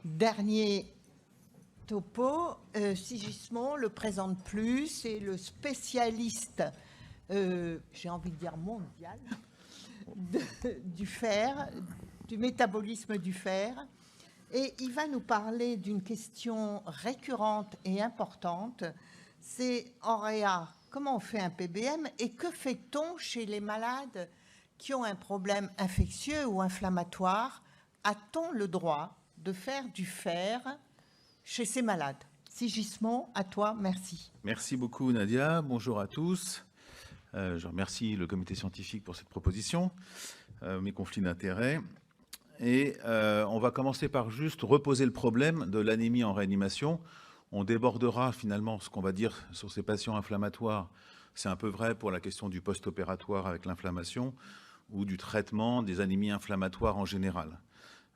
Dernier topo, Sigismond le présente plus, c'est le spécialiste, j'ai envie de dire mondial, du fer, du métabolisme du fer. Et il va nous parler d'une question récurrente et importante, c'est Auréa, comment on fait un PBM et que fait-on chez les malades qui ont un problème infectieux ou inflammatoire? A-t-on le droit de faire du fer chez ces malades? Sigismond, à toi, merci. Merci beaucoup Nadia, bonjour à tous. Je remercie le comité scientifique pour cette proposition, mes conflits d'intérêts. Et on va commencer par juste reposer le problème de l'anémie en réanimation. On débordera finalement ce qu'on va dire sur ces patients inflammatoires. C'est un peu vrai pour la question du post-opératoire avec l'inflammation ou du traitement des anémies inflammatoires en général.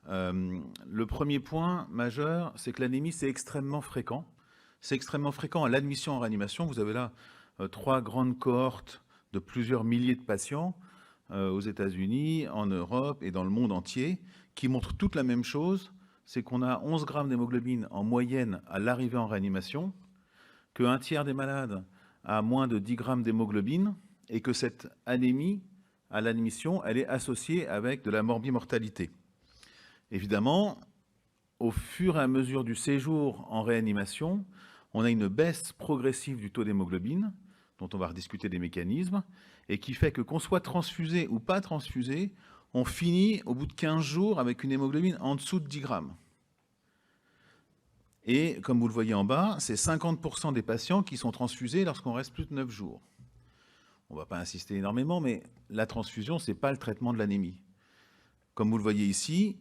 Le premier point majeur, c'est que l'anémie, c'est extrêmement fréquent. C'est extrêmement fréquent à l'admission en réanimation. Vous avez là 3 grandes cohortes de plusieurs milliers de patients aux États-Unis, en Europe et dans le monde entier, qui montrent toute la même chose, c'est qu'on a 11 grammes d'hémoglobine en moyenne à l'arrivée en réanimation, qu'un tiers des malades a moins de 10 grammes d'hémoglobine, et que cette anémie, à l'admission, elle est associée avec de la morbimortalité. Évidemment, au fur et à mesure du séjour en réanimation, on a une baisse progressive du taux d'hémoglobine, dont on va rediscuter des mécanismes, et qui fait que qu'on soit transfusé ou pas transfusé, on finit au bout de 15 jours avec une hémoglobine en dessous de 10 grammes. Et comme vous le voyez en bas, c'est 50% des patients qui sont transfusés lorsqu'on reste plus de 9 jours. On ne va pas insister énormément, mais la transfusion, ce n'est pas le traitement de l'anémie. Comme vous le voyez ici,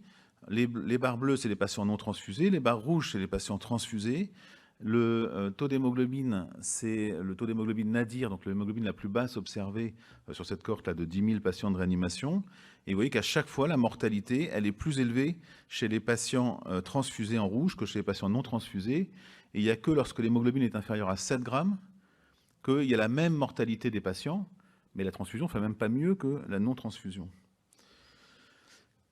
les barres bleues, c'est les patients non transfusés, les barres rouges, c'est les patients transfusés. Le taux d'hémoglobine, c'est le taux d'hémoglobine nadir, donc l'hémoglobine la plus basse observée sur cette cohorte-là de 10 000 patients de réanimation. Et vous voyez qu'à chaque fois, la mortalité, elle est plus élevée chez les patients transfusés en rouge que chez les patients non transfusés. Et il n'y a que lorsque l'hémoglobine est inférieure à 7 grammes qu'il y a la même mortalité des patients, mais la transfusion ne fait même pas mieux que la non-transfusion.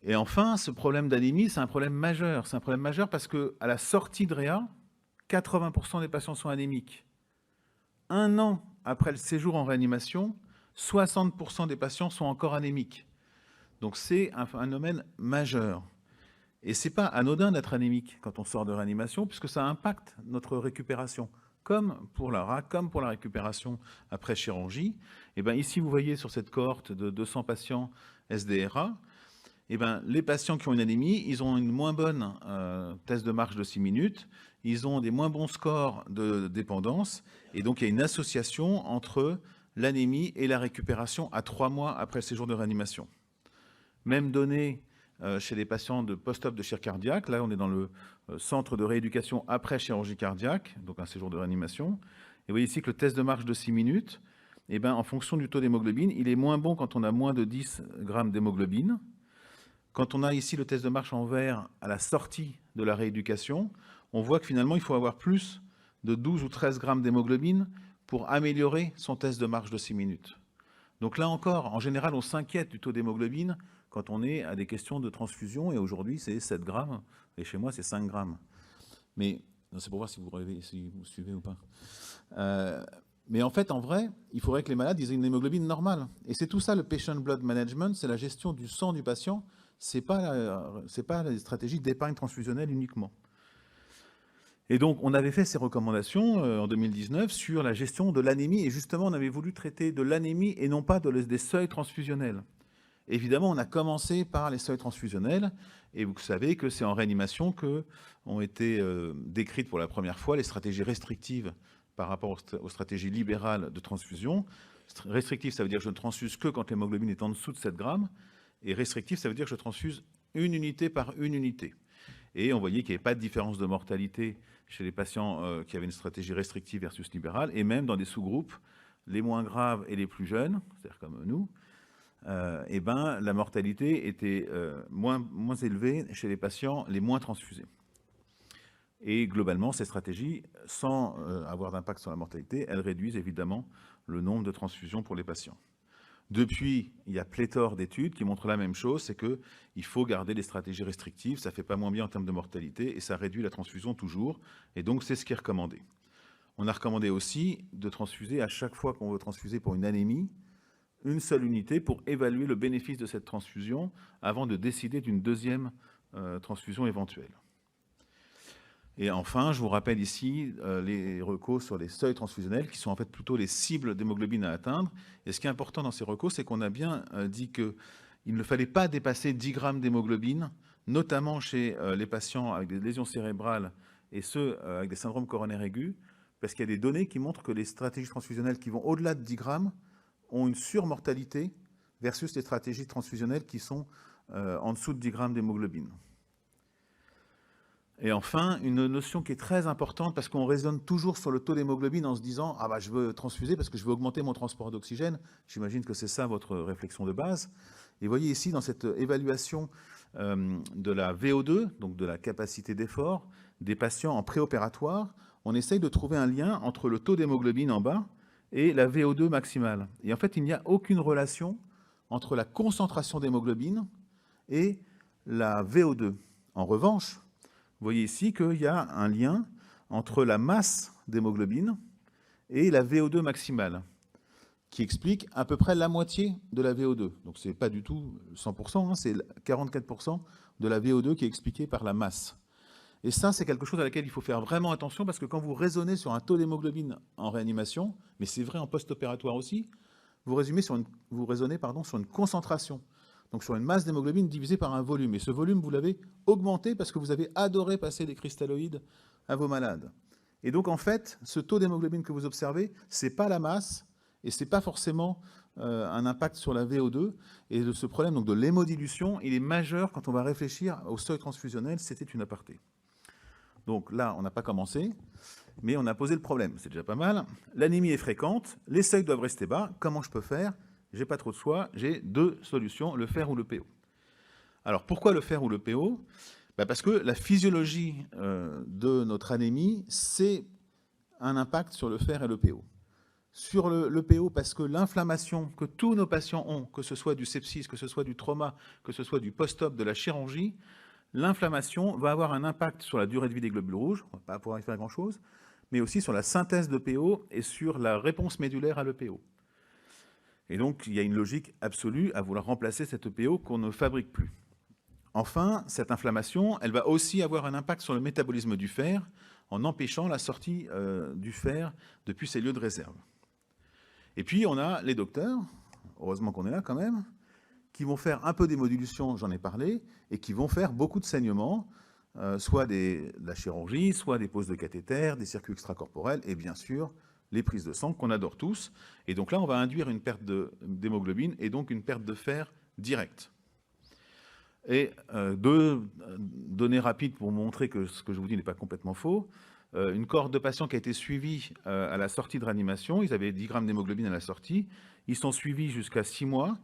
Et enfin, ce problème d'anémie, c'est un problème majeur. C'est un problème majeur parce qu'à la sortie de réa, 80% des patients sont anémiques. Un an après le séjour en réanimation, 60% des patients sont encore anémiques. Donc c'est un phénomène majeur. Et ce n'est pas anodin d'être anémique quand on sort de réanimation, puisque ça impacte notre récupération, comme pour la RAC, comme pour la récupération après chirurgie. Et bien ici, vous voyez sur cette cohorte de 200 patients SDRA, eh ben, les patients qui ont une anémie, ils ont une moins bonne test de marche de 6 minutes, ils ont des moins bons scores de dépendance, et donc il y a une association entre l'anémie et la récupération à 3 mois après le séjour de réanimation. Même données chez les patients de post-op de chirurgie cardiaque, là on est dans le centre de rééducation après chirurgie cardiaque, donc un séjour de réanimation, et vous voyez ici que le test de marche de 6 minutes, eh ben, en fonction du taux d'hémoglobine, il est moins bon quand on a moins de 10 grammes d'hémoglobine. Quand on a ici le test de marche en vert à la sortie de la rééducation, on voit que finalement, il faut avoir plus de 12 ou 13 grammes d'hémoglobine pour améliorer son test de marche de 6 minutes. Donc là encore, en général, on s'inquiète du taux d'hémoglobine quand on est à des questions de transfusion, et aujourd'hui, c'est 7 grammes, et chez moi, c'est 5 grammes. Mais c'est pour voir si vous suivez ou pas. Mais en fait, en vrai, il faudrait que les malades aient une hémoglobine normale. Et c'est tout ça, le patient blood management, c'est la gestion du sang du patient. C'est pas la stratégie d'épargne transfusionnelle uniquement. Et donc, on avait fait ces recommandations en 2019 sur la gestion de l'anémie. Et justement, on avait voulu traiter de l'anémie et non pas des seuils transfusionnels. Évidemment, on a commencé par les seuils transfusionnels. Et vous savez que c'est en réanimation qu'ont été décrites pour la première fois les stratégies restrictives par rapport aux stratégies libérales de transfusion. Restrictive, ça veut dire que je ne transfuse que quand l'hémoglobine est en dessous de 7 grammes. Et restrictif, ça veut dire que je transfuse une unité par une unité. Et on voyait qu'il n'y avait pas de différence de mortalité chez les patients qui avaient une stratégie restrictive versus libérale, et même dans des sous-groupes, les moins graves et les plus jeunes, c'est-à-dire comme nous, eh ben, la mortalité était moins élevée chez les patients les moins transfusés. Et globalement, ces stratégies, sans avoir d'impact sur la mortalité, elles réduisent évidemment le nombre de transfusions pour les patients. Depuis, il y a pléthore d'études qui montrent la même chose, c'est qu'il faut garder les stratégies restrictives, ça ne fait pas moins bien en termes de mortalité et ça réduit la transfusion toujours. Et donc, c'est ce qui est recommandé. On a recommandé aussi de transfuser à chaque fois qu'on veut transfuser pour une anémie, une seule unité pour évaluer le bénéfice de cette transfusion avant de décider d'une deuxième transfusion éventuelle. Et enfin, je vous rappelle ici les recos sur les seuils transfusionnels qui sont en fait plutôt les cibles d'hémoglobine à atteindre. Et ce qui est important dans ces recos, c'est qu'on a bien dit qu'il ne fallait pas dépasser 10 grammes d'hémoglobine, notamment chez les patients avec des lésions cérébrales et ceux avec des syndromes coronaires aigus, parce qu'il y a des données qui montrent que les stratégies transfusionnelles qui vont au-delà de 10 grammes ont une surmortalité versus les stratégies transfusionnelles qui sont en dessous de 10 grammes d'hémoglobine. Et enfin, une notion qui est très importante, parce qu'on raisonne toujours sur le taux d'hémoglobine en se disant « Ah bah je veux transfuser parce que je veux augmenter mon transport d'oxygène ». J'imagine que c'est ça votre réflexion de base. Et vous voyez ici, dans cette évaluation de la VO2, donc de la capacité d'effort, des patients en préopératoire, on essaye de trouver un lien entre le taux d'hémoglobine en bas et la VO2 maximale. Et en fait, il n'y a aucune relation entre la concentration d'hémoglobine et la VO2. En revanche, vous voyez ici qu'il y a un lien entre la masse d'hémoglobine et la VO2 maximale, qui explique à peu près la moitié de la VO2. Donc ce n'est pas du tout 100%, hein, c'est 44% de la VO2 qui est expliquée par la masse. Et ça, c'est quelque chose à laquelle il faut faire vraiment attention, parce que quand vous raisonnez sur un taux d'hémoglobine en réanimation, mais c'est vrai en post-opératoire aussi, vous raisonnez sur une concentration. Donc sur une masse d'hémoglobine divisée par un volume. Et ce volume, vous l'avez augmenté parce que vous avez adoré passer des cristalloïdes à vos malades. Et donc en fait, ce taux d'hémoglobine que vous observez, ce n'est pas la masse et ce n'est pas forcément un impact sur la VO2. Et ce problème donc, de l'hémodilution, il est majeur quand on va réfléchir au seuil transfusionnel. C'était une aparté. Donc là, on n'a pas commencé, mais on a posé le problème. C'est déjà pas mal. L'anémie est fréquente, les seuils doivent rester bas. Comment je peux faire ? J'ai pas trop de choix, j'ai deux solutions, le fer ou le PO. Alors pourquoi le fer ou le PO ? Parce que la physiologie de notre anémie, c'est un impact sur le fer et le PO. Sur le PO, parce que l'inflammation que tous nos patients ont, que ce soit du sepsis, que ce soit du trauma, que ce soit du post-op, de la chirurgie, l'inflammation va avoir un impact sur la durée de vie des globules rouges, on ne va pas pouvoir y faire grand-chose, mais aussi sur la synthèse de PO et sur la réponse médulaire à l'EPO. Et donc, il y a une logique absolue à vouloir remplacer cette EPO qu'on ne fabrique plus. Enfin, cette inflammation, elle va aussi avoir un impact sur le métabolisme du fer en empêchant la sortie du fer depuis ses lieux de réserve. Et puis, on a les docteurs, heureusement qu'on est là quand même, qui vont faire un peu d'hémodilution, j'en ai parlé, et qui vont faire beaucoup de saignements, soit de la chirurgie, soit des poses de cathéter, des circuits extracorporels, et bien sûr, les prises de sang qu'on adore tous. Et donc là, on va induire une perte d'hémoglobine et donc une perte de fer directe. Et deux données rapides pour montrer que ce que je vous dis n'est pas complètement faux. Une cohorte de patients qui a été suivie à la sortie de réanimation, ils avaient 10 grammes d'hémoglobine à la sortie, ils sont suivis jusqu'à 6 mois.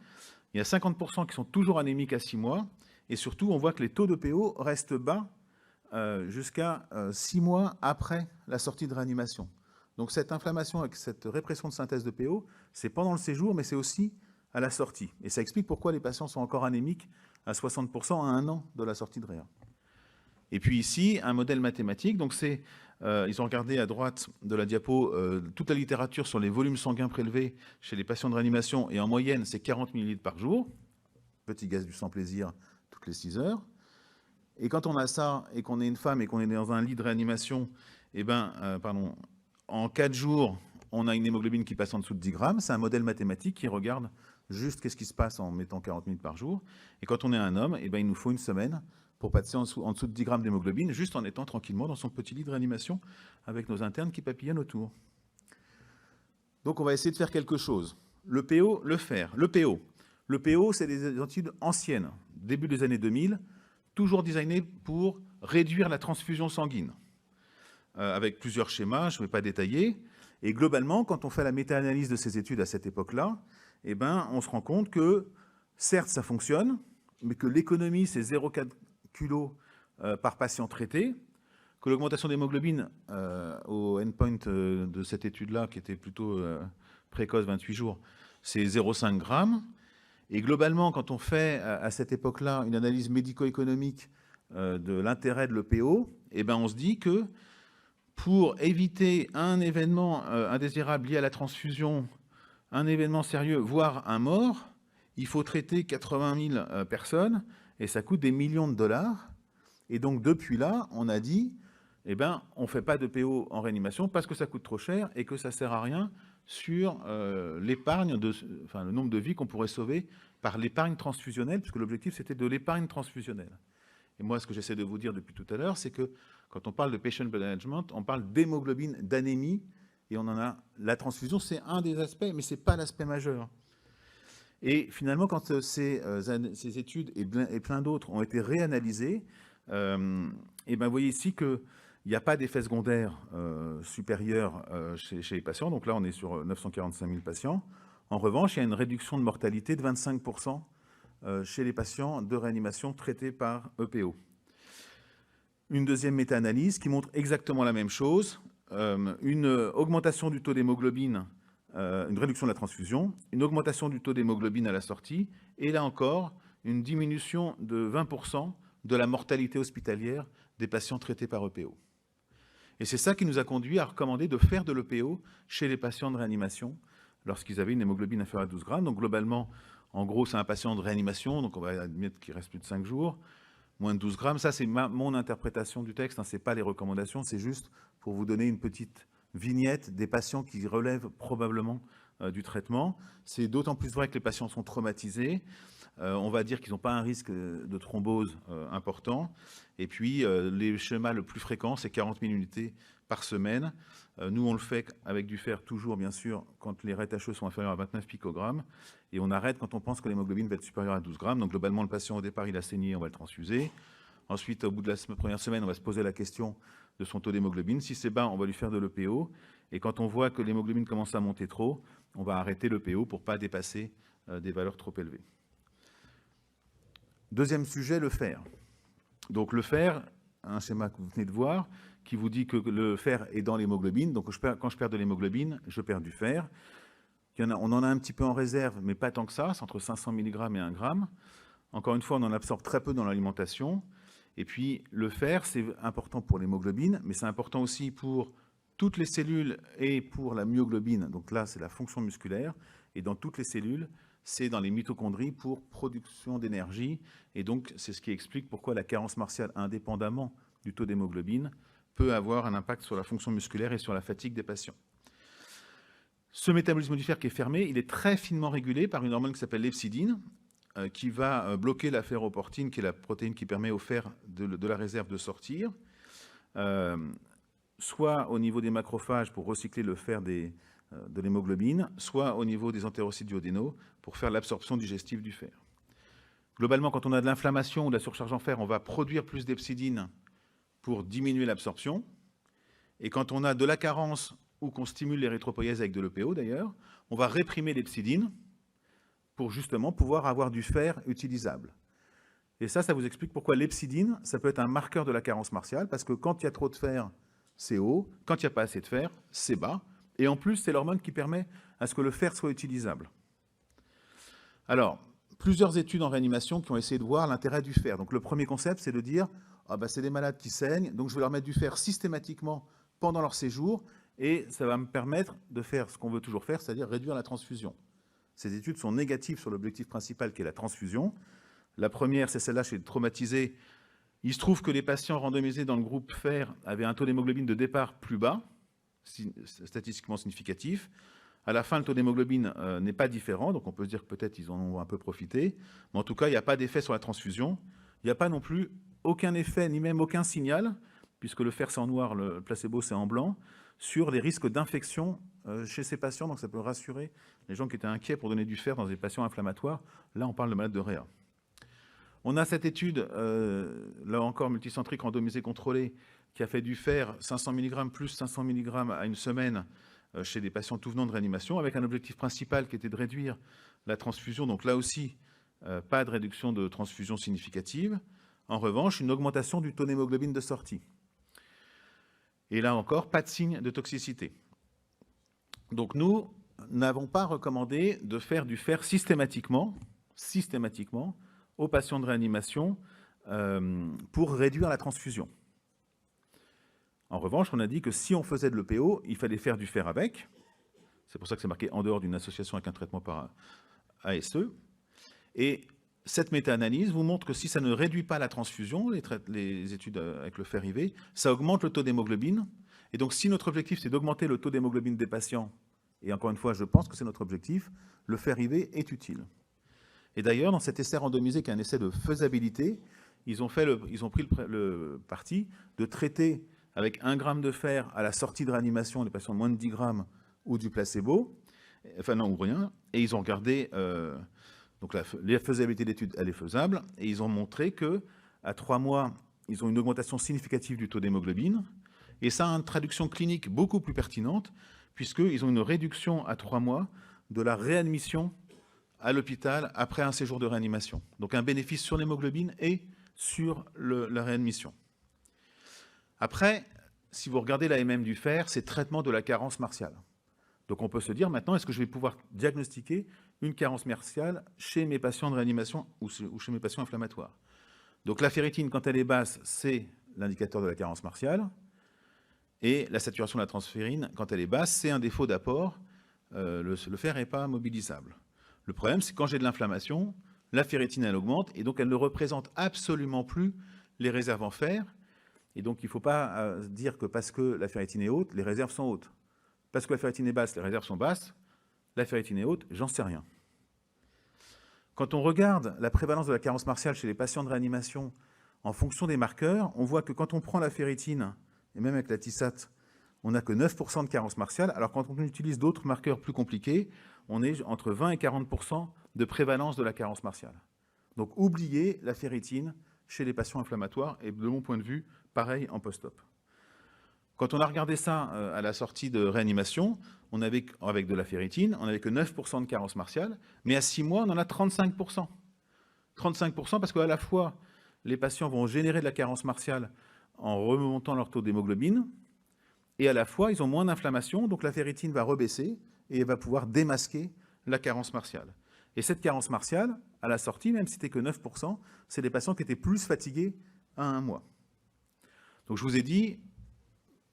Il y a 50% qui sont toujours anémiques à 6 mois. Et surtout, on voit que les taux de PO restent bas jusqu'à 6 mois après la sortie de réanimation. Donc cette inflammation avec cette répression de synthèse de PO, c'est pendant le séjour, mais c'est aussi à la sortie. Et ça explique pourquoi les patients sont encore anémiques à 60% à 1 an de la sortie de réa. Et puis ici, un modèle mathématique. Donc ils ont regardé à droite de la diapo toute la littérature sur les volumes sanguins prélevés chez les patients de réanimation. Et en moyenne, c'est 40 millilitres par jour. Petit gaz du sang plaisir toutes les 6 heures. Et quand on a ça, et qu'on est une femme, et qu'on est dans un lit de réanimation, en 4 jours, on a une hémoglobine qui passe en dessous de 10 grammes. C'est un modèle mathématique qui regarde juste qu'est-ce qui se passe en mettant 40 minutes par jour. Et quand on est un homme, il nous faut une semaine pour passer en dessous de 10 grammes d'hémoglobine, juste en étant tranquillement dans son petit lit de réanimation avec nos internes qui papillonnent autour. Donc on va essayer de faire quelque chose. Le PO, le fer. Le PO, c'est des études anciennes, début des années 2000, toujours designées pour réduire la transfusion sanguine. Avec plusieurs schémas, je ne vais pas détailler. Et globalement, quand on fait la méta-analyse de ces études à cette époque-là, on se rend compte que, certes, ça fonctionne, mais que l'économie, c'est 0,4 kg par patient traité, que l'augmentation d'hémoglobine au endpoint de cette étude-là, qui était plutôt précoce, 28 jours, c'est 0,5 grammes. Et globalement, quand on fait à cette époque-là une analyse médico-économique de l'intérêt de l'EPO, eh ben on se dit que pour éviter un événement indésirable lié à la transfusion, un événement sérieux, voire un mort, il faut traiter 80 000 personnes et ça coûte des millions de dollars. Et donc, depuis là, on a dit, eh ben, on ne fait pas de PO en réanimation parce que ça coûte trop cher et que ça ne sert à rien sur l'épargne, le nombre de vies qu'on pourrait sauver par l'épargne transfusionnelle, puisque l'objectif, c'était de l'épargne transfusionnelle. Et moi, ce que j'essaie de vous dire depuis tout à l'heure, c'est que quand on parle de patient blood management, on parle d'hémoglobine, d'anémie, et on en a. La transfusion, c'est un des aspects, mais ce n'est pas l'aspect majeur. Et finalement, quand ces études et plein d'autres ont été réanalysées, et ben vous voyez ici qu'il n'y a pas d'effet secondaire supérieur chez les patients. Donc là, on est sur 945 000 patients. En revanche, il y a une réduction de mortalité de 25% chez les patients de réanimation traités par EPO. Une deuxième méta-analyse qui montre exactement la même chose, une augmentation du taux d'hémoglobine, une réduction de la transfusion, une augmentation du taux d'hémoglobine à la sortie, et là encore, une diminution de 20% de la mortalité hospitalière des patients traités par EPO. Et c'est ça qui nous a conduit à recommander de faire de l'EPO chez les patients de réanimation lorsqu'ils avaient une hémoglobine inférieure à 12 grammes. Donc globalement, en gros, c'est un patient de réanimation, donc on va admettre qu'il reste plus de 5 jours, moins de 12 grammes. Ça, c'est mon interprétation du texte, hein, ce n'est pas les recommandations, c'est juste pour vous donner une petite vignette des patients qui relèvent probablement du traitement. C'est d'autant plus vrai que les patients sont traumatisés. On va dire qu'ils n'ont pas un risque de thrombose important. Et puis, les schémas le plus fréquent, c'est 40 000 unités par semaine. Nous, on le fait avec du fer toujours, bien sûr, quand les RET-HE sont inférieurs à 29 picogrammes. Et on arrête quand on pense que l'hémoglobine va être supérieure à 12 grammes. Donc, globalement, le patient, au départ, il a saigné, on va le transfuser. Ensuite, au bout de la première semaine, on va se poser la question de son taux d'hémoglobine. Si c'est bas, on va lui faire de l'EPO. Et quand on voit que l'hémoglobine commence à monter trop, on va arrêter l'EPO pour ne pas dépasser des valeurs trop élevées. Deuxième sujet, le fer. Donc le fer, un schéma que vous venez de voir, qui vous dit que le fer est dans l'hémoglobine. Donc quand je perds de l'hémoglobine, je perds du fer. On en a un petit peu en réserve, mais pas tant que ça, c'est entre 500 mg et 1 g. Encore une fois, on en absorbe très peu dans l'alimentation. Et puis le fer, c'est important pour l'hémoglobine, mais c'est important aussi pour toutes les cellules et pour la myoglobine. Donc là, c'est la fonction musculaire. Et dans toutes les cellules, c'est dans les mitochondries pour production d'énergie. Et donc, c'est ce qui explique pourquoi la carence martiale, indépendamment du taux d'hémoglobine, peut avoir un impact sur la fonction musculaire et sur la fatigue des patients. Ce métabolisme du fer qui est fermé, il est très finement régulé par une hormone qui s'appelle l'hepcidine, qui va bloquer la ferroportine, qui est la protéine qui permet au fer de la réserve de sortir, soit au niveau des macrophages pour recycler le fer de l'hémoglobine, soit au niveau des entérocytes duodénaux pour faire l'absorption digestive du fer. Globalement, quand on a de l'inflammation ou de la surcharge en fer, on va produire plus d'hepcidine pour diminuer l'absorption. Et quand on a de la carence ou qu'on stimule l'érythropoïèse avec de l'EPO d'ailleurs, on va réprimer l'hepcidine pour justement pouvoir avoir du fer utilisable. Et ça vous explique pourquoi l'hepcidine, ça peut être un marqueur de la carence martiale, parce que quand il y a trop de fer, c'est haut, quand il n'y a pas assez de fer, c'est bas. Et en plus, c'est l'hormone qui permet à ce que le fer soit utilisable. Alors, plusieurs études en réanimation qui ont essayé de voir l'intérêt du fer. Donc le premier concept, c'est de dire, c'est des malades qui saignent, donc je vais leur mettre du fer systématiquement pendant leur séjour, et ça va me permettre de faire ce qu'on veut toujours faire, c'est-à-dire réduire la transfusion. Ces études sont négatives sur l'objectif principal qui est la transfusion. La première, c'est celle-là chez les traumatisés. Il se trouve que les patients randomisés dans le groupe fer avaient un taux d'hémoglobine de départ plus bas, statistiquement significatif. À la fin, le taux d'hémoglobine n'est pas différent, donc on peut se dire que peut-être ils en ont un peu profité. Mais en tout cas, il n'y a pas d'effet sur la transfusion. Il n'y a pas non plus aucun effet, ni même aucun signal, puisque le fer c'est en noir, le placebo c'est en blanc, sur les risques d'infection chez ces patients. Donc ça peut rassurer les gens qui étaient inquiets pour donner du fer dans des patients inflammatoires. Là, on parle de malades de réa. On a cette étude, là encore multicentrique randomisée contrôlée, qui a fait du fer 500 mg plus 500 mg à une semaine chez des patients tout venant de réanimation, avec un objectif principal qui était de réduire la transfusion. Donc là aussi, pas de réduction de transfusion significative. En revanche, une augmentation du taux d'hémoglobine de sortie. Et là encore, pas de signe de toxicité. Donc nous, n'avons pas recommandé de faire du fer systématiquement aux patients de réanimation pour réduire la transfusion. En revanche, on a dit que si on faisait de l'EPO, il fallait faire du fer avec. C'est pour ça que c'est marqué en dehors d'une association avec un traitement par ASE. Et cette méta-analyse vous montre que si ça ne réduit pas la transfusion, les études avec le fer IV, ça augmente le taux d'hémoglobine. Et donc, si notre objectif, c'est d'augmenter le taux d'hémoglobine des patients, et encore une fois, je pense que c'est notre objectif, le fer IV est utile. Et d'ailleurs, dans cet essai randomisé, qui est un essai de faisabilité, ils ont pris le parti de traiter avec 1 gramme de fer à la sortie de réanimation les patients de moins de 10 grammes ou du placebo, enfin non, ou rien, et ils ont regardé, donc la faisabilité de l'étude, elle est faisable, et ils ont montré qu'à 3 mois, ils ont une augmentation significative du taux d'hémoglobine, et ça a une traduction clinique beaucoup plus pertinente, puisqu'ils ont une réduction à 3 mois de la réadmission à l'hôpital après un séjour de réanimation. Donc un bénéfice sur l'hémoglobine et sur la réadmission. Après, si vous regardez la MM du fer, c'est traitement de la carence martiale. Donc on peut se dire maintenant, est-ce que je vais pouvoir diagnostiquer une carence martiale chez mes patients de réanimation ou chez mes patients inflammatoires? Donc la ferritine, quand elle est basse, c'est l'indicateur de la carence martiale. Et la saturation de la transférine, quand elle est basse, c'est un défaut d'apport. Le fer n'est pas mobilisable. Le problème, c'est que quand j'ai de l'inflammation, la ferritine, elle augmente, et donc elle ne représente absolument plus les réserves en fer. Et donc, il ne faut pas dire que parce que la ferritine est haute, les réserves sont hautes. Parce que la ferritine est basse, les réserves sont basses. La ferritine est haute, j'en sais rien. Quand on regarde la prévalence de la carence martiale chez les patients de réanimation en fonction des marqueurs, on voit que quand on prend la ferritine, et même avec la TISAT, on n'a que 9% de carence martiale, alors quand on utilise d'autres marqueurs plus compliqués, on est entre 20 et 40% de prévalence de la carence martiale. Donc, oubliez la ferritine chez les patients inflammatoires, et de mon point de vue, pareil en post-op. Quand on a regardé ça à la sortie de réanimation, on avait, avec de la ferritine, on n'avait que 9% de carence martiale, mais à 6 mois, on en a 35%. 35% parce qu'à la fois, les patients vont générer de la carence martiale en remontant leur taux d'hémoglobine, et à la fois, ils ont moins d'inflammation, donc la ferritine va rebaisser et elle va pouvoir démasquer la carence martiale. Et cette carence martiale, à la sortie, même si c'était que 9%, c'est des patients qui étaient plus fatigués à 1 mois. Donc je vous ai dit,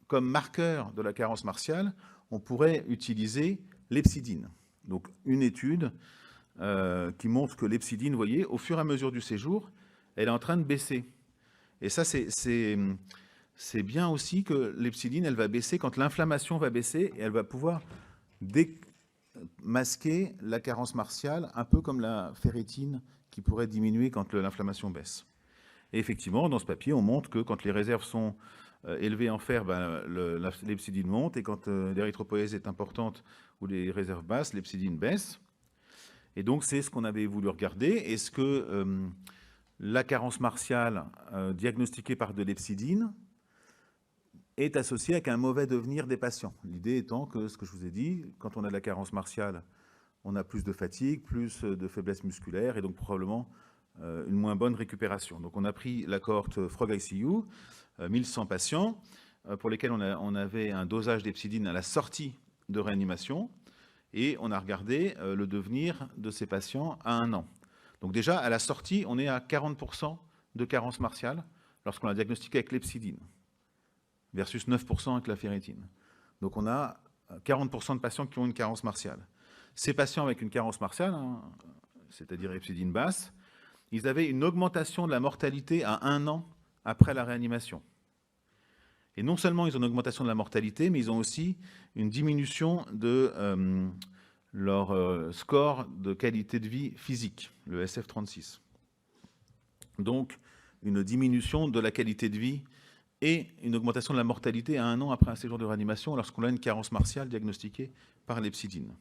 comme marqueur de la carence martiale, on pourrait utiliser l'hepsidine. Donc une étude qui montre que l'hepsidine, vous voyez, au fur et à mesure du séjour, elle est en train de baisser. Et ça, c'est bien aussi que l'hepsidine, elle va baisser quand l'inflammation va baisser et elle va pouvoir démasquer la carence martiale, un peu comme la ferritine qui pourrait diminuer quand l'inflammation baisse. Et effectivement, dans ce papier, on montre que quand les réserves sont élevées en fer, l'hepsidine monte, et quand l'érythropoïèse est importante ou les réserves basses, l'hepsidine baisse. Et donc, c'est ce qu'on avait voulu regarder. Est-ce que la carence martiale diagnostiquée par de l'hepsidine est associée avec un mauvais devenir des patients? L'idée étant que, ce que je vous ai dit, quand on a de la carence martiale, on a plus de fatigue, plus de faiblesse musculaire, et donc probablement une moins bonne récupération. Donc on a pris la cohorte Frog ICU, 1100 patients, pour lesquels on avait un dosage d'hepsidine à la sortie de réanimation, et on a regardé le devenir de ces patients à 1 an. Donc déjà, à la sortie, on est à 40% de carence martiale lorsqu'on l'a diagnostiqué avec l'hepsidine, versus 9% avec la ferritine. Donc on a 40% de patients qui ont une carence martiale. Ces patients avec une carence martiale, c'est-à-dire hepsidine basse, ils avaient une augmentation de la mortalité à 1 an après la réanimation. Et non seulement ils ont une augmentation de la mortalité, mais ils ont aussi une diminution de leur score de qualité de vie physique, le SF36. Donc, une diminution de la qualité de vie et une augmentation de la mortalité à 1 an après un séjour de réanimation lorsqu'on a une carence martiale diagnostiquée par l'hepsidine.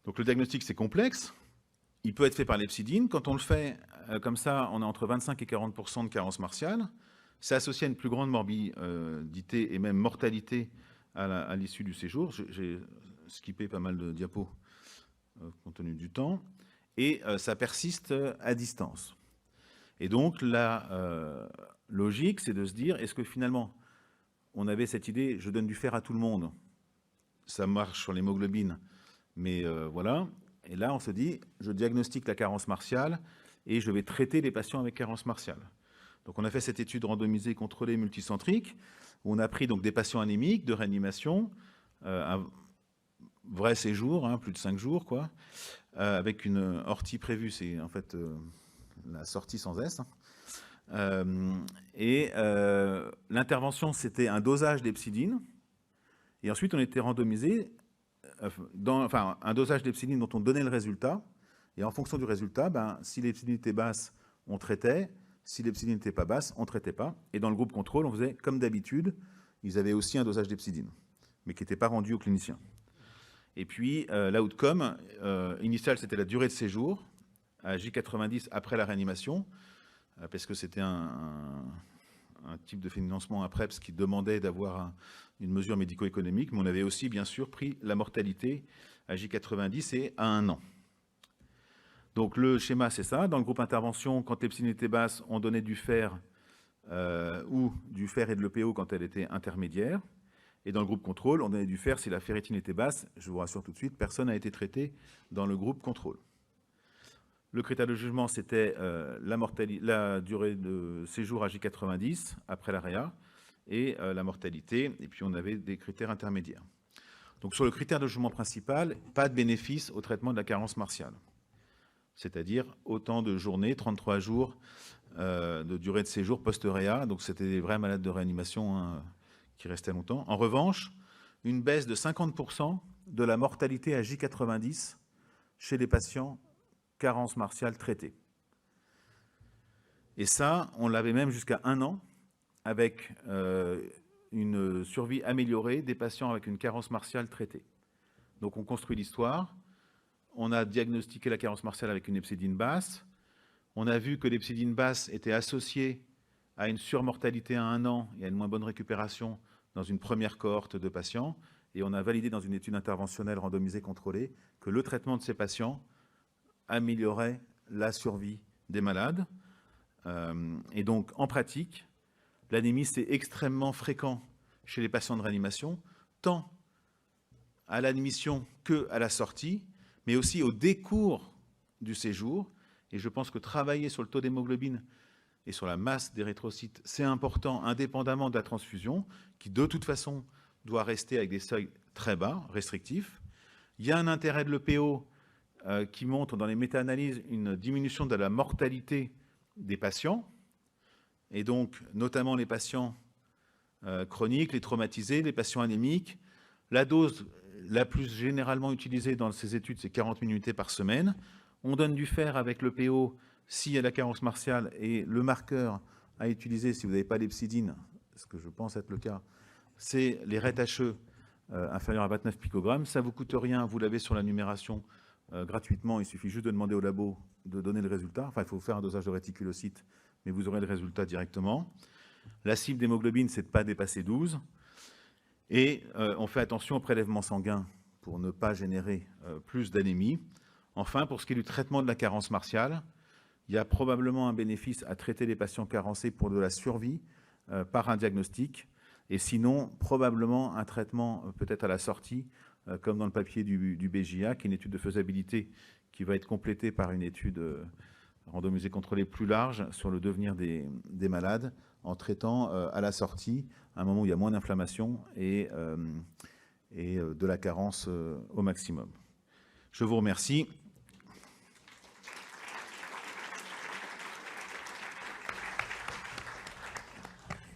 Donc le diagnostic, c'est complexe. Il peut être fait par l'hepsidine. Quand on le fait comme ça, on a entre 25 et 40% de carence martiale. C'est associé à une plus grande morbidité et même mortalité à l'issue du séjour. J'ai skippé pas mal de diapos compte tenu du temps. Et ça persiste à distance. Et donc la logique, c'est de se dire, est-ce que finalement, on avait cette idée, je donne du fer à tout le monde, ça marche sur l'hémoglobine, mais voilà. Et là, on se dit, je diagnostique la carence martiale et je vais traiter les patients avec carence martiale. Donc, on a fait cette étude randomisée, contrôlée, multicentrique, où on a pris donc des patients anémiques de réanimation, un vrai séjour, hein, plus de 5 jours, quoi, avec une ortie prévue, c'est en fait la sortie sans S. L'intervention, c'était un dosage d'hepcidine. Et ensuite, on était randomisé un dosage d'hepcidine dont on donnait le résultat. Et en fonction du résultat, si l'hepcidine était basse, on traitait. Si l'hepcidine n'était pas basse, on ne traitait pas. Et dans le groupe contrôle, on faisait comme d'habitude. Ils avaient aussi un dosage d'hepcidine, mais qui n'était pas rendu aux cliniciens. Et puis, l'outcome initial, c'était la durée de séjour à J90 après la réanimation, parce que c'était un type de financement à PREPS qui demandait d'avoir une mesure médico-économique, mais on avait aussi, bien sûr, pris la mortalité à J90 et à 1 an. Donc, le schéma, c'est ça. Dans le groupe intervention, quand l'hepcidine était basse, on donnait du fer ou du fer et de l'EPO quand elle était intermédiaire. Et dans le groupe contrôle, on donnait du fer si la ferritine était basse. Je vous rassure tout de suite, personne n'a été traité dans le groupe contrôle. Le critère de jugement, c'était la durée de séjour à J90 après la réa et la mortalité. Et puis, on avait des critères intermédiaires. Donc, sur le critère de jugement principal, pas de bénéfice au traitement de la carence martiale. C'est-à-dire autant de journées, 33 jours de durée de séjour post-réa. Donc, c'était des vrais malades de réanimation hein, qui restaient longtemps. En revanche, une baisse de 50% de la mortalité à J90 chez les patients carence martiale traitée. Et ça, on l'avait même jusqu'à 1 an, avec une survie améliorée des patients avec une carence martiale traitée. Donc on construit l'histoire, on a diagnostiqué la carence martiale avec une hepcidine basse, on a vu que l'hepcidine basse était associée à une surmortalité à 1 an et à une moins bonne récupération dans une première cohorte de patients, et on a validé dans une étude interventionnelle randomisée contrôlée que le traitement de ces patients améliorait la survie des malades. Et donc, en pratique, l'anémie, c'est extrêmement fréquent chez les patients de réanimation, tant à l'admission qu'à la sortie, mais aussi au décours du séjour. Et je pense que travailler sur le taux d'hémoglobine et sur la masse d'érythrocytes, c'est important, indépendamment de la transfusion, qui de toute façon doit rester avec des seuils très bas, restrictifs. Il y a un intérêt de l'EPO qui montre dans les méta-analyses une diminution de la mortalité des patients, et donc notamment les patients chroniques, les traumatisés, les patients anémiques. La dose la plus généralement utilisée dans ces études, c'est 40 unités par semaine. On donne du fer avec le PO s'il y a la carence martiale, et le marqueur à utiliser si vous n'avez pas l'hepcidine, ce que je pense être le cas, c'est les RET-HE inférieurs à 29 picogrammes. Ça ne vous coûte rien, vous l'avez sur la numération gratuitement, il suffit juste de demander au labo de donner le résultat. Enfin, il faut faire un dosage de réticulocytes, mais vous aurez le résultat directement. La cible d'hémoglobine, c'est de ne pas dépasser 12. Et on fait attention au prélèvement sanguin pour ne pas générer plus d'anémie. Enfin, pour ce qui est du traitement de la carence martiale, il y a probablement un bénéfice à traiter les patients carencés pour de la survie par un diagnostic, et sinon, probablement un traitement peut-être à la sortie, comme dans le papier du BJA, qui est une étude de faisabilité qui va être complétée par une étude randomisée contrôlée plus large sur le devenir des malades, en traitant à la sortie, à un moment où il y a moins d'inflammation et de la carence au maximum. Je vous remercie.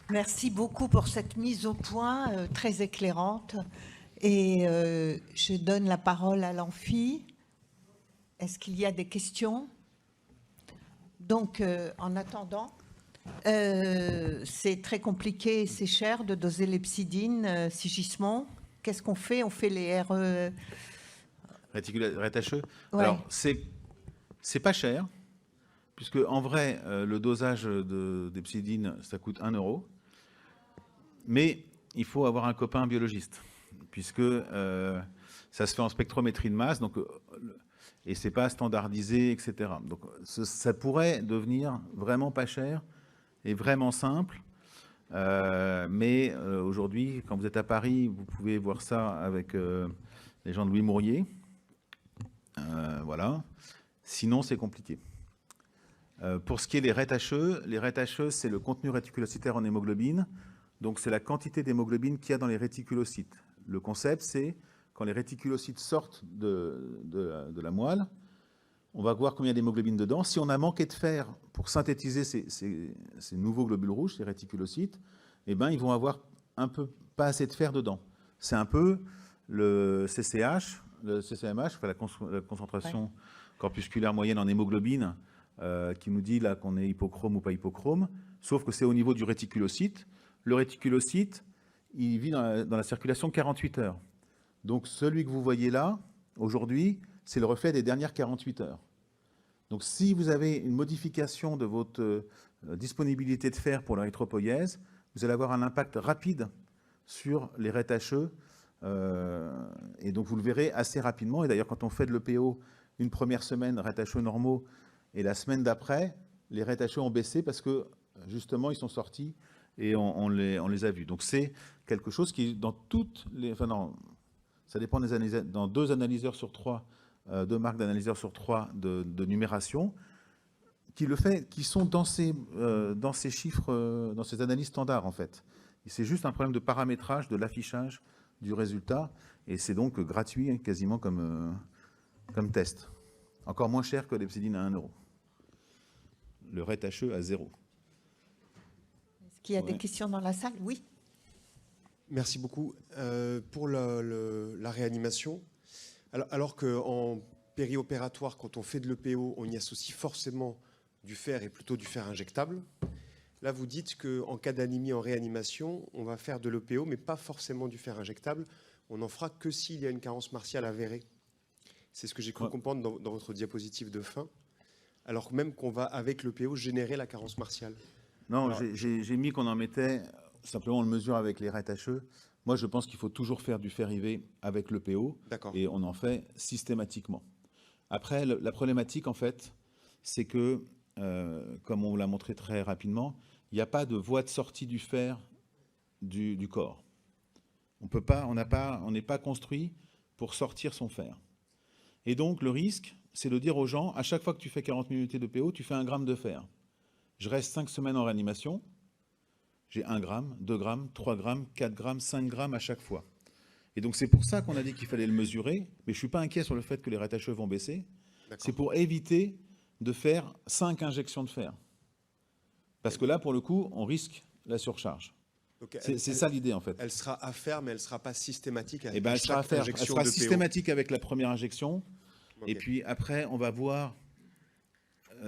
Merci beaucoup pour cette mise au point très éclairante. Et je donne la parole à l'amphi. Est-ce qu'il y a des questions? Donc, en attendant, c'est très compliqué et c'est cher de doser l'hepcidine, Sigismond. Qu'est-ce qu'on fait? On fait les RE... RET-HE. Ouais. Alors, c'est pas cher, puisque en vrai, le dosage d'hepcidine, ça coûte 1 €. Mais il faut avoir un copain biologiste, puisque ça se fait en spectrométrie de masse, donc, et c'est pas standardisé, etc. Donc ça pourrait devenir vraiment pas cher et vraiment simple. Mais aujourd'hui, quand vous êtes à Paris, vous pouvez voir ça avec les gens de Louis Mourier. Voilà. Sinon, c'est compliqué. Pour ce qui est des RET-HE, les RET-HE, c'est le contenu réticulocytaire en hémoglobine. Donc, c'est la quantité d'hémoglobine qu'il y a dans les réticulocytes. Le concept, c'est quand les réticulocytes sortent de la moelle, on va voir combien d'hémoglobine dedans. Si on a manqué de fer pour synthétiser ces nouveaux globules rouges, ces réticulocytes, eh ben, ils vont avoir pas assez de fer dedans. C'est un peu le CCH, le CCMH, enfin la concentration corpusculaire moyenne en hémoglobine, qui nous dit là qu'on est hypochrome ou pas hypochrome, sauf que c'est au niveau du réticulocyte. Le réticulocyte, il vit dans la circulation 48 heures. Donc celui que vous voyez là, aujourd'hui, c'est le reflet des dernières 48 heures. Donc si vous avez une modification de votre disponibilité de fer pour l'érythropoïèse, vous allez avoir un impact rapide sur les RET-HE, et donc vous le verrez assez rapidement. Et d'ailleurs, quand on fait de l'EPO, une première semaine, RET-HE normaux, et la semaine d'après, les RET-HE ont baissé parce que justement, ils sont sortis et on les a vus. Donc c'est quelque chose qui, dans toutes les... Enfin, non, ça dépend des analyseurs. Dans 2 analyseurs sur 3, 2 marques d'analyseurs sur 3 de numération, qui sont dans ces chiffres, dans ces analyses standards, en fait. C'est juste un problème de paramétrage, de l'affichage du résultat, et c'est donc gratuit, quasiment comme test. Encore moins cher que l'hepsidine à 1 €. Le RET-HE à 0. Est-ce qu'il y a des questions dans la salle? Oui. Merci beaucoup. Pour la réanimation, alors qu'en périopératoire, quand on fait de l'EPO, on y associe forcément du fer et plutôt du fer injectable. Là, vous dites qu'en cas d'anémie en réanimation, on va faire de l'EPO, mais pas forcément du fer injectable. On n'en fera que s'il y a une carence martiale avérée. C'est ce que j'ai cru comprendre dans votre diapositive de fin. Alors même qu'on va, avec l'EPO, générer la carence martiale. Non, j'ai mis qu'on en mettait, simplement on le mesure avec les RET-HE. Moi, je pense qu'il faut toujours faire du fer IV avec l'EPO, et on en fait systématiquement. Après, la problématique, en fait, c'est que, comme on l'a montré très rapidement, il n'y a pas de voie de sortie du fer du corps. On n'est pas construit pour sortir son fer. Et donc, le risque, c'est de dire aux gens, à chaque fois que tu fais 40 minutes de PO, tu fais 1 gramme de fer. Je reste 5 semaines en réanimation, j'ai 1 gramme, 2 grammes, 3 grammes, 4 grammes, 5 grammes à chaque fois. Et donc, c'est pour ça qu'on a dit qu'il fallait le mesurer, mais je ne suis pas inquiet sur le fait que les RET-HE vont baisser. C'est pour éviter de faire 5 injections de fer. Parce que là, pour le coup, on risque la surcharge. C'est ça l'idée, en fait. Elle sera à faire, mais elle ne sera pas systématique avec chaque injection de PO. Elle sera systématique avec la première injection. Et puis après, on va voir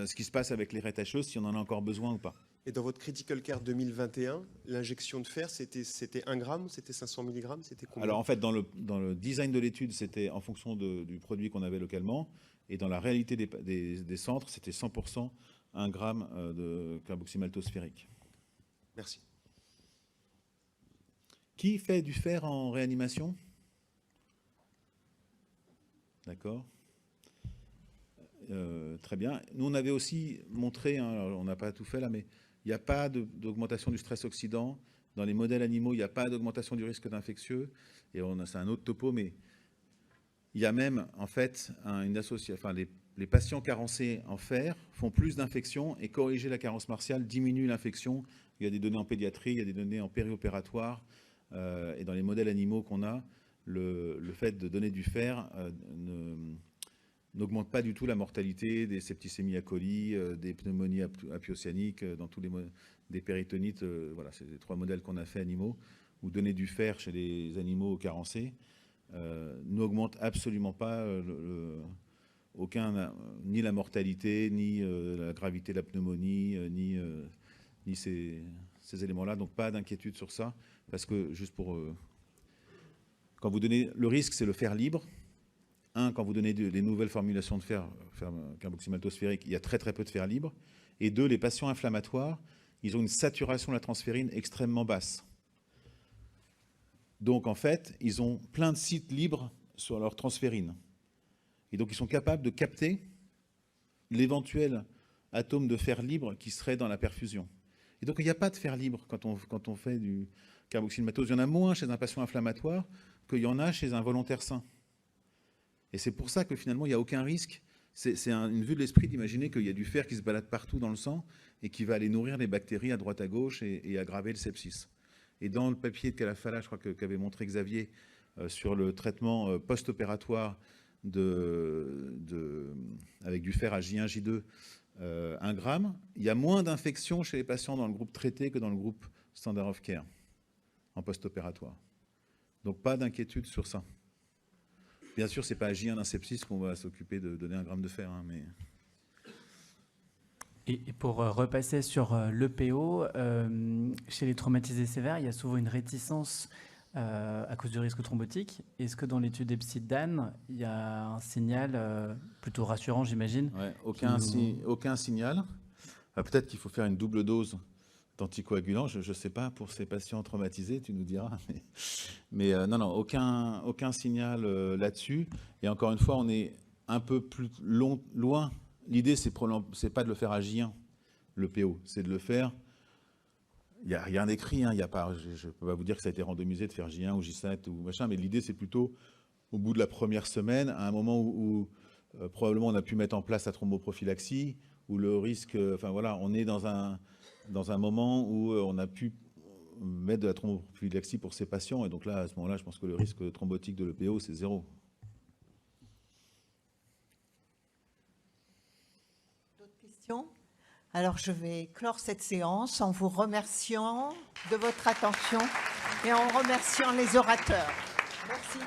ce qui se passe avec les RET-HE, si on en a encore besoin ou pas. Et dans votre Critical Care 2021, l'injection de fer, c'était 1 gramme, c'était 500 mg, c'était combien? Alors en fait, dans le design de l'étude, c'était en fonction du produit qu'on avait localement. Et dans la réalité des centres, c'était 100% 1 gramme de carboxymaltosphérique. Merci. Qui fait du fer en réanimation? D'accord. Très bien. Nous, on avait aussi montré, hein, on n'a pas tout fait là, mais il n'y a pas d'augmentation du stress oxydant. Dans les modèles animaux, il n'y a pas d'augmentation du risque d'infectieux. Et c'est un autre topo, mais il y a même, en fait, une association. Enfin, les patients carencés en fer font plus d'infections et corriger la carence martiale diminue l'infection. Il y a des données en pédiatrie, il y a des données en périopératoire. Et dans les modèles animaux qu'on a, le fait de donner du fer n'augmente pas du tout la mortalité des septicémies à coli, des pneumonies apiocyaniques, dans tous des péritonites. Voilà, c'est les 3 modèles qu'on a fait animaux, où donner du fer chez les animaux carencés n'augmente absolument pas ni la mortalité, ni la gravité de la pneumonie, ni ces éléments-là. Donc pas d'inquiétude sur ça, parce que juste pour... quand vous donnez... Le risque, c'est le fer libre. Quand vous donnez des nouvelles formulations de fer carboxymaltosphérique, il y a très très peu de fer libre. Et 2, les patients inflammatoires, ils ont une saturation de la transférine extrêmement basse. Donc en fait, ils ont plein de sites libres sur leur transférine. Et donc ils sont capables de capter l'éventuel atome de fer libre qui serait dans la perfusion. Et donc, il n'y a pas de fer libre quand on fait du carboxyl-maltose. Il y en a moins chez un patient inflammatoire qu'il y en a chez un volontaire sain. Et c'est pour ça que finalement, il n'y a aucun risque. C'est une vue de l'esprit d'imaginer qu'il y a du fer qui se balade partout dans le sang et qui va aller nourrir les bactéries à droite à gauche et aggraver le sepsis. Et dans le papier de Calafala, je crois qu'avait montré Xavier sur le traitement post-opératoire avec du fer à J1, J2, 1 gramme, il y a moins d'infections chez les patients dans le groupe traité que dans le groupe standard of care en post-opératoire. Donc pas d'inquiétude sur ça. Bien sûr, ce n'est pas à J1 d'un sepsis qu'on va s'occuper de donner 1 gramme de fer. Mais... Et pour repasser sur l'EPO, chez les traumatisés sévères, il y a souvent une réticence à cause du risque thrombotique. Est-ce que dans l'étude EPSID-DAN, il y a un signal plutôt rassurant, j'imagine? Ouais, aucun signal. Peut-être qu'il faut faire une double dose d'anticoagulants, je ne sais pas, pour ces patients traumatisés, tu nous diras. Mais non, aucun signal là-dessus. Et encore une fois, on est un peu plus loin. L'idée, c'est pas de le faire à J1, le PO, c'est de le faire. Il n'y a rien d'écrit, hein, je ne peux pas vous dire que ça a été randomisé de faire J1 ou J7 ou machin, mais l'idée, c'est plutôt au bout de la première semaine, à un moment où probablement on a pu mettre en place la thromboprophylaxie, où le risque, enfin voilà, on est dans un moment où on a pu mettre de la thromboprophylaxie pour ces patients, et donc là, à ce moment-là, je pense que le risque thrombotique de l'EPO, c'est 0. D'autres questions ? Alors, je vais clore cette séance en vous remerciant de votre attention et en remerciant les orateurs. Merci.